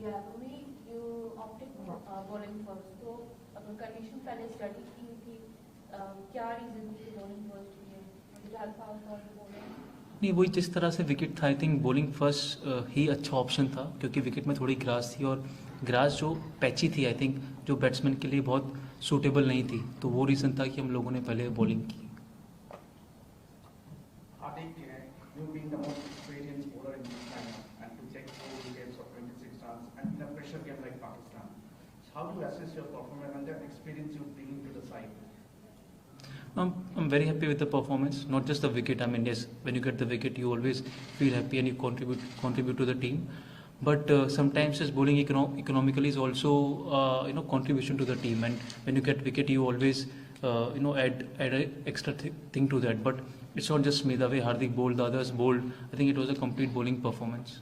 Yeah, Bhumi, you opted bowling first. तो अगर condition पहले study की थी, क्या reason थी कि bowling first किए? Did it help out for the bowling? नहीं, वही जिस तरह से विकेट था, आई थिंक बॉलिंग फर्स्ट ही अच्छा ऑप्शन था, क्योंकि विकेट में थोड़ी ग्रास थी और ग्रास जो पैची थी, आई थिंक जो बैट्समैन के लिए बहुत सूटेबल नहीं थी, तो वो रीज़न था कि हम लोगों ने पहले बॉलिंग की. Hardik, you being the most experienced bowler in this lineup and to take 4 wickets of 26 runs and in a pressure game like Pakistan, how do you assess your performance and the experience you bring to the side? I'm very happy with the performance, not just the wicket. I mean, yes, when you get the wicket, you always feel happy and you contribute to the team. But sometimes just bowling economically is also contribution to the team. And when you get wicket, you always add an extra thing to that. But it's not just me. The way Hardik bowled, the others bowled, I think it was a complete bowling performance.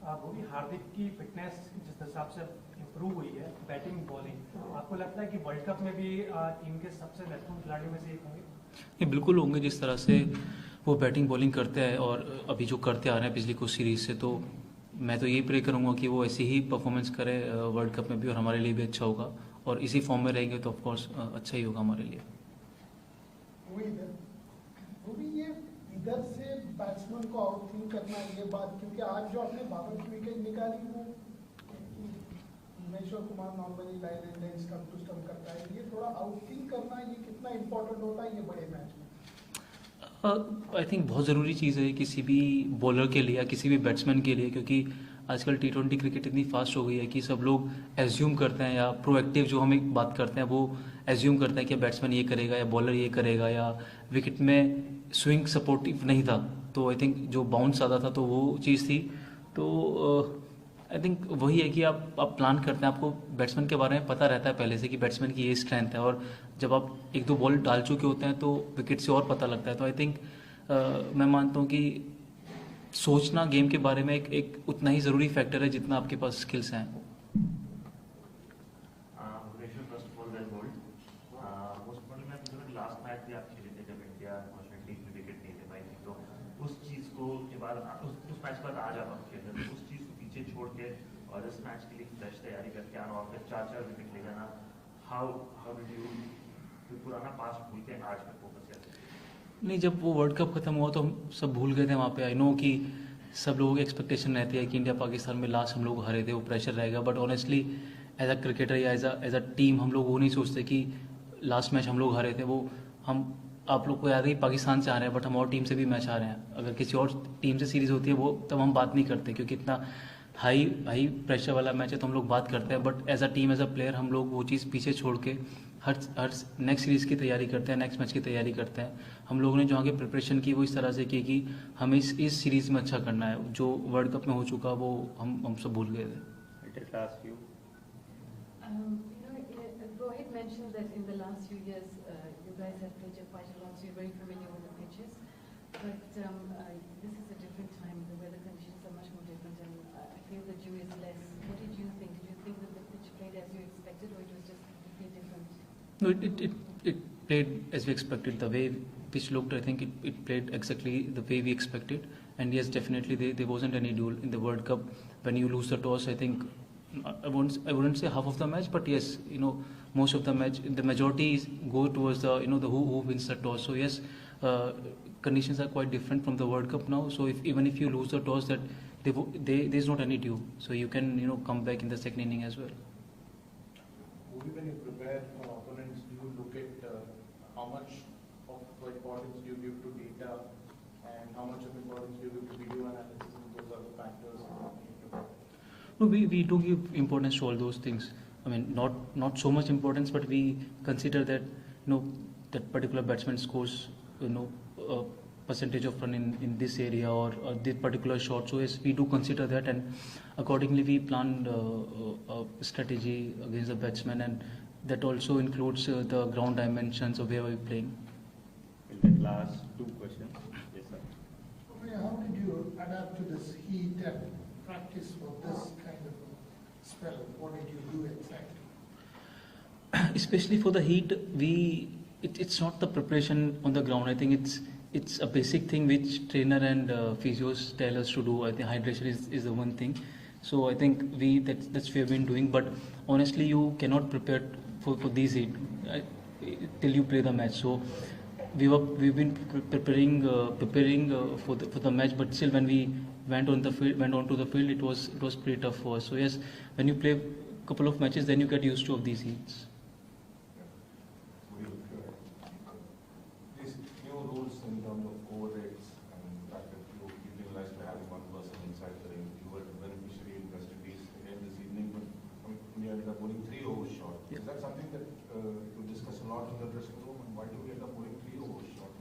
भूमि, हार्दिक की fitness जिस हिसाब से improve हुई है, batting bowling, आपको लगता है कि वर्ल्ड कप में भी टीम के सबसे महत्वपूर्ण खिलाड़ियों में से एक होंगे? ये बिल्कुल होंगे. जिस तरह से वो बैटिंग बॉलिंग करते हैं और अभी जो करते आ रहे हैं पिछली कुछ सीरीज से, तो मैं तो यही प्रे करूंगा कि वो ऐसी ही परफॉर्मेंस करे वर्ल्ड कप में भी, और हमारे लिए भी अच्छा होगा. और इसी फॉर्म में रहेंगे तो ऑफकोर्स अच्छा ही होगा हमारे लिए. ये इधर से बैट्समैन को आउटथिंक करना, ये बात, क्योंकि आज जो आपने बाबर की विकेट निकाली वो Maheshwar Kumar normally line and line stump to stump करता है, ये थोड़ा आउटथिंक करना ये कितना इंपॉर्टेंट होता है ये बड़े मैच में? आई थिंक बहुत ज़रूरी चीज़ है किसी भी बॉलर के लिए या किसी भी बैट्समैन के लिए, क्योंकि आजकल T20 क्रिकेट इतनी फास्ट हो गई है कि सब लोग एज्यूम करते हैं, या प्रोएक्टिव जो हम एक बात करते हैं वो एज्यूम करते हैं कि बैट्समैन ये करेगा या बॉलर ये करेगा, या विकेट में स्विंग सपोर्टिव नहीं था, तो आई थिंक जो बाउंस आता था तो वो चीज़ थी. तो आई थिंक वही है कि आप प्लान करते हैं, आपको बैट्समैन के बारे में पता रहता है पहले से कि बैट्समैन की ये स्ट्रेंथ है, और जब आप एक दो बॉल डाल चुके होते हैं तो विकेट से और पता लगता है. तो आई थिंक मैं मानता हूँ कि सोचना गेम के बारे में एक उतना ही ज़रूरी फैक्टर है जितना आपके पास स्किल्स हैं. लास्ट मैच भी आप खेले थे जब इंडिया विकेट नहीं ले पाई थी, तो उस चीज़ को के बाद उस मैच के बाद आज आप खेल रहे थे, उस चीज़ को पीछे छोड़ के और इस मैच के लिए फ्रेश तैयारी करके आना और फिर 4 विकेट ले जाना, हाउ डिड यू पुराना पास्ट भूल के आज में फोकस करते? नहीं, जब वो वर्ल्ड कप खत्म हुआ तो हम सब भूल गए थे वहाँ पे. आई नो कि सब लोगों की एक्सपेक्टेशन रहती है कि इंडिया पाकिस्तान में लास्ट हम लोग हारे थे, वो प्रेशर रहेगा. But honestly as a cricketer या एज अ टीम हम लोग वो नहीं सोचते कि लास्ट मैच हम लोग हारे थे. वो हम आप लोग को याद है कि पाकिस्तान से आ रहे हैं, बट हम और टीम से भी मैच आ रहे हैं. अगर किसी और टीम से सीरीज़ होती है वो तब हम बात नहीं करते, क्योंकि इतना हाई प्रेशर वाला मैच है तो हम लोग बात करते हैं. But as a team, as a player, हम लोग वो चीज़ पीछे छोड़ के हर नेक्स्ट सीरीज़ की तैयारी करते हैं, नेक्स्ट मैच की तैयारी करते हैं. हम लोगों ने जो आगे प्रिपरेशन की वो इस तरह से की कि हमें इस सीरीज़ में अच्छा करना है. जो वर्ल्ड कप में हो चुका वो हम सब भूल गए थे. Rohit mentioned that in the last few years you guys have played quite a lot, so you're very familiar with the pitches. But this is a different time. The weather conditions are much more different, and I feel the dew is less. What did you think? Did you think that the pitch played as you expected, or it was just completely different? No, it played as we expected. The way pitch looked, I think it played exactly the way we expected. And yes, definitely there wasn't any duel in the World Cup. When you lose the toss, I think I wouldn't say half of the match, but yes, most of the match, the majority go towards the the who wins the toss. So yes, conditions are quite different from the World Cup now. So even if you lose the toss, that there's not any due, so you can come back in the second inning as well. When you prepare for opponents, do you look at how much of importance do you give to data and how much of importance do you give to video analysis, and those are the factors? No, we do give importance to all those things. I mean, not so much importance, but we consider that that particular batsman scores a percentage of run in this area or this particular shot. So yes, we do consider that, and accordingly we plan a strategy against the batsman, and that also includes the ground dimensions of where we're playing. We'll take last 2 questions. Yes, sir. How did you adapt to this heat and practice for this kind of spell? What did you do exactly? Especially for the heat, it's not the preparation on the ground. I think it's a basic thing which trainer and physios tell us to do. I think hydration is the one thing. So I think that's what we have been doing. But honestly, you cannot prepare for these till you play the match. So we've been preparing for the match, but still when we went onto the field, it was pretty tough for us. So yes, when you play a couple of matches, then you get used to of these heats. These new rules in terms of overrates and the fact that you penalized by having one person inside the ring, you were the beneficiary in West Indies again this evening, but we ended up bowling 3 overs short. Yeah. Is that something that you discuss a lot in the dressing room, and why do we end up bowling 3 overs short?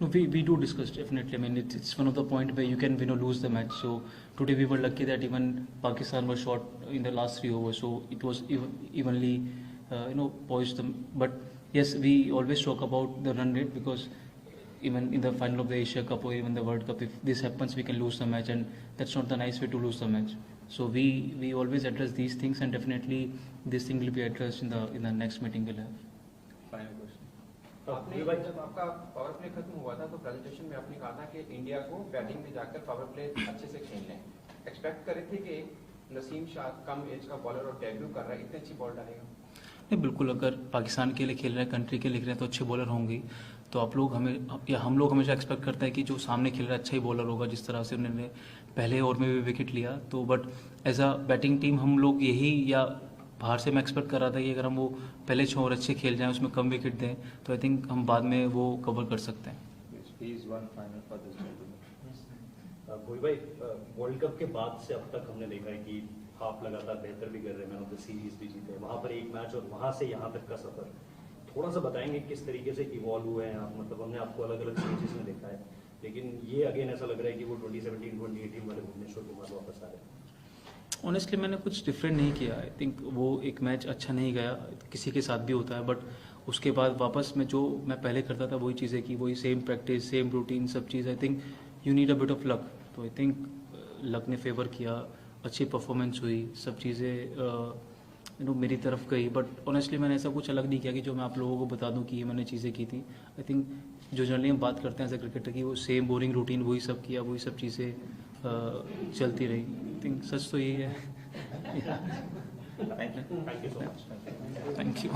No, we do discuss definitely. I mean, it's one of the point where you can lose the match. So today we were lucky that even Pakistan was short in the last 3 overs, so it was evenly poised them. But yes, we always talk about the run rate, because even in the final of the Asia Cup or even the World Cup, if this happens, we can lose the match, and that's not the nice way to lose the match. So we always address these things, and definitely this thing will be addressed in the next meeting we'll have. Final question, आपने जब आपका power play खत्म हुआ था तो presentation में आपने कहा था कि इंडिया को बैटिंग में जाकर पावर प्ले अच्छे से खेलना है. एक्सपेक्ट करे थे कि नसीम शाह कम एज का बॉलर और डेब्यू कर रहा है, इतनी अच्छी बॉल डालेगा? नहीं, बिल्कुल. अगर पाकिस्तान के लिए खेल रहे हैं, कंट्री के लिए खेल रहे हैं, तो अच्छे बॉलर होंगे. तो हम लोग हमेशा एक्सपेक्ट करते हैं कि जो सामने खेल रहा है अच्छा ही बॉलर होगा, जिस तरह से उन्होंने पहले ओवर में भी विकेट लिया. तो but as a batting team हम लोग यही, या बाहर से मैं एक्सपेक्ट कर रहा था कि अगर हम वो पहले 6 ओवर अच्छे खेल जाएं, उसमें कम विकेट दें, तो आई थिंक हम बाद में वो कवर कर सकते हैं. भोई भाई, वर्ल्ड कप के बाद से अब तक हमने देखा है कि आप लगातार बेहतर भी कर रहे हैं, मैन ऑफ द सीरीज भी जीते, वहाँ पर एक मैच और वहाँ से यहाँ तक का सफर थोड़ा सा बताएंगे किस तरीके से इवॉल्व हुए हैं आप? मतलब हमने आपको अलग अलग स्टेजेस में देखा है, लेकिन ये अगेन ऐसा लग रहा है कि वो 2017-2018 वाले भुवनेश्वर कुमार वापस आ रहे हैं. ऑनेस्टली मैंने कुछ डिफरेंट नहीं किया. आई थिंक वो एक मैच अच्छा नहीं गया, किसी के साथ भी होता है, बट उसके बाद वापस मैं जो मैं पहले करता था वही चीज़ें की, वही सेम प्रैक्टिस, सेम रूटीन, सब चीज़. I think you need a bit of luck. तो आई थिंक लक ने फेवर किया, अच्छी परफॉर्मेंस हुई, सब चीज़ें मेरी तरफ गई. बट ऑनेस्टली मैंने ऐसा कुछ अलग नहीं किया कि जो मैं आप लोगों को बता दूं कि ये मैंने चीज़ें की थी. आई थिंक जो जनरली हम बात करते हैं एज ए क्रिकेटर की, वो सेम बोरिंग रूटीन वही सब किया, वही सब चीज़ें चलती रही. आई थिंक सच तो यही है. Thank you so much. Thank you.